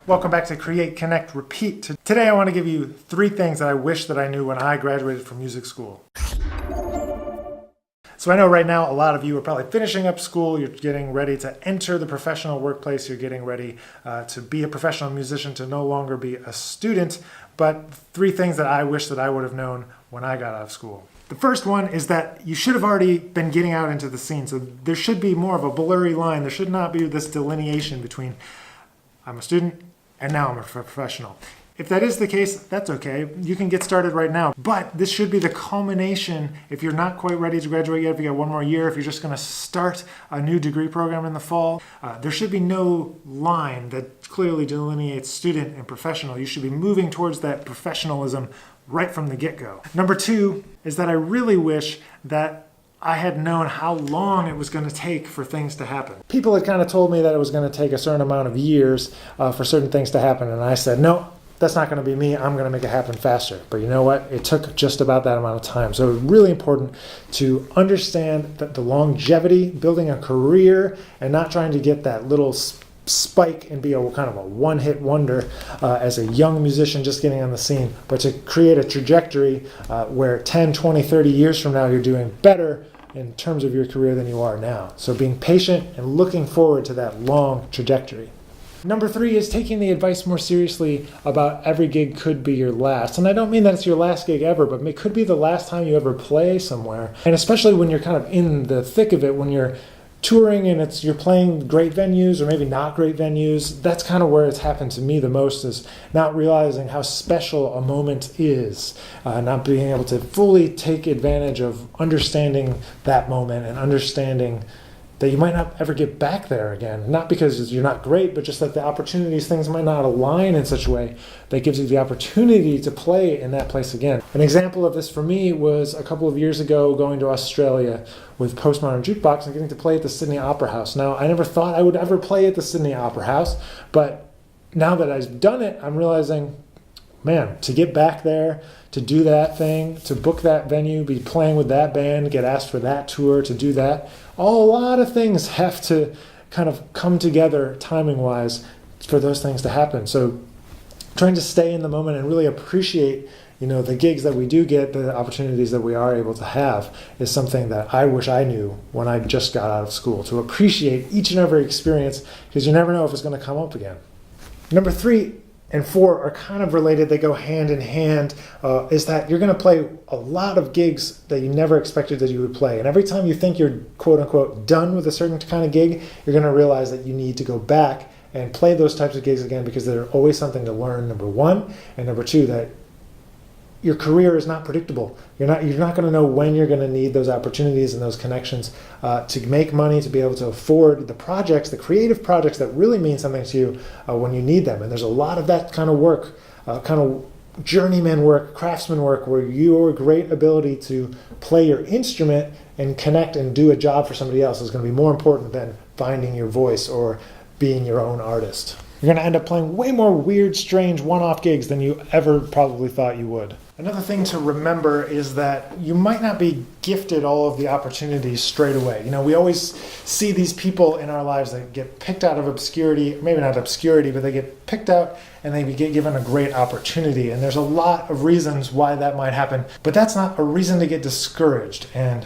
Welcome back to Create, Connect, Repeat. Today I want to give you 3 things that I wish that I knew when I graduated from music school. So I know right now a lot of you are probably finishing up school, you're getting ready to enter the professional workplace, you're getting ready to be a professional musician, to no longer be a student, but 3 things that I wish that I would have known when I got out of school. The first one is that you should have already been getting out into the scene, so there should be more of a blurry line. There should not be this delineation between I'm a student and now I'm a professional. If that is the case, that's okay. You can get started right now. But this should be the culmination. If you're not quite ready to graduate yet, if you got one more year, if you're just going to start a new degree program in the fall, there should be no line that clearly delineates student and professional. You should be moving towards that professionalism right from the get-go. Number 2 is that I really wish that I had known how long it was going to take for things to happen. People had kind of told me that it was going to take a certain amount of years for certain things to happen, and I said, no, that's not going to be me. I'm going to make it happen faster. But you know what? It took just about that amount of time. So it's really important to understand that the longevity, building a career, and not trying to get that little spike and be a kind of a one-hit wonder as a young musician just getting on the scene, but to create a trajectory where 10, 20, 30 years from now you're doing better in terms of your career than you are now. So being patient and looking forward to that long trajectory. Number 3 is taking the advice more seriously about every gig could be your last. And I don't mean that it's your last gig ever, but it could be the last time you ever play somewhere. And especially when you're kind of in the thick of it, when you're touring and you're playing great venues or maybe not great venues, that's kind of where it's happened to me the most, is not realizing how special a moment is, not being able to fully take advantage of understanding that moment and understanding that you might not ever get back there again. Not because you're not great, but just that the opportunities, things might not align in such a way that gives you the opportunity to play in that place again. An example of this for me was a couple of years ago going to Australia with Postmodern Jukebox and getting to play at the Sydney Opera House. Now, I never thought I would ever play at the Sydney Opera House, but now that I've done it, I'm realizing, man, to get back there, to do that thing, to book that venue, be playing with that band, get asked for that tour, to do that, a lot of things have to kind of come together timing-wise for those things to happen. So trying to stay in the moment and really appreciate, the gigs that we do get, the opportunities that we are able to have, is something that I wish I knew when I just got out of school, to appreciate each and every experience, because you never know if it's going to come up again. Number 3 and 4 are kind of related. They go hand in hand, is that you're going to play a lot of gigs that you never expected that you would play. And every time you think you're, quote unquote, done with a certain kind of gig, you're going to realize that you need to go back and play those types of gigs again, because there's always something to learn, number 1. And number 2, that your career is not predictable. You're not going to know when you're going to need those opportunities and those connections to make money, to be able to afford the projects, the creative projects that really mean something to you when you need them. And there's a lot of that kind of work, kind of journeyman work, craftsman work, where your great ability to play your instrument and connect and do a job for somebody else is going to be more important than finding your voice or being your own artist. You're going to end up playing way more weird, strange, one-off gigs than you ever probably thought you would. Another thing to remember is that you might not be gifted all of the opportunities straight away. We always see these people in our lives that get picked out of obscurity, maybe not obscurity, but they get picked out and they get given a great opportunity. And there's a lot of reasons why that might happen, but that's not a reason to get discouraged. And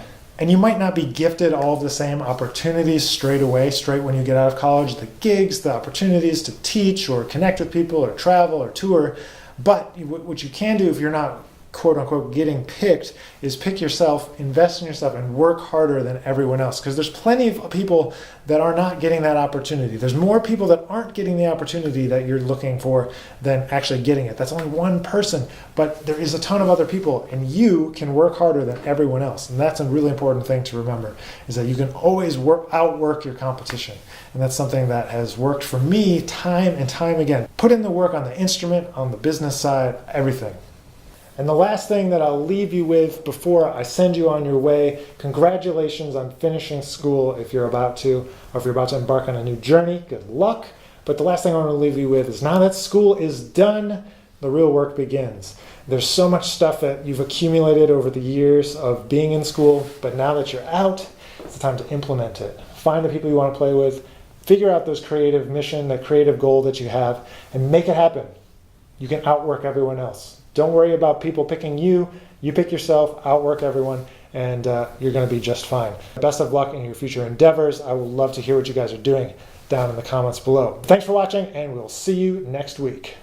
you might not be gifted all of the same opportunities straight away, straight when you get out of college, the gigs, the opportunities to teach or connect with people or travel or tour. But what you can do if you're not, quote unquote, getting picked, is pick yourself, invest in yourself, and work harder than everyone else. Because there's plenty of people that are not getting that opportunity. There's more people that aren't getting the opportunity that you're looking for than actually getting it. That's only one person, but there is a ton of other people, and you can work harder than everyone else. And that's a really important thing to remember, is that you can always outwork your competition. And that's something that has worked for me time and time again. Put in the work on the instrument, on the business side, everything. And the last thing that I'll leave you with before I send you on your way, congratulations on finishing school if you're about to, or if you're about to embark on a new journey, good luck. But the last thing I want to leave you with is, now that school is done, the real work begins. There's so much stuff that you've accumulated over the years of being in school, but now that you're out, it's the time to implement it. Find the people you want to play with, figure out those creative mission, that creative goal that you have, and make it happen. You can outwork everyone else. Don't worry about people picking you. You pick yourself, outwork everyone, and you're going to be just fine. Best of luck in your future endeavors. I would love to hear what you guys are doing down in the comments below. Thanks for watching, and we'll see you next week.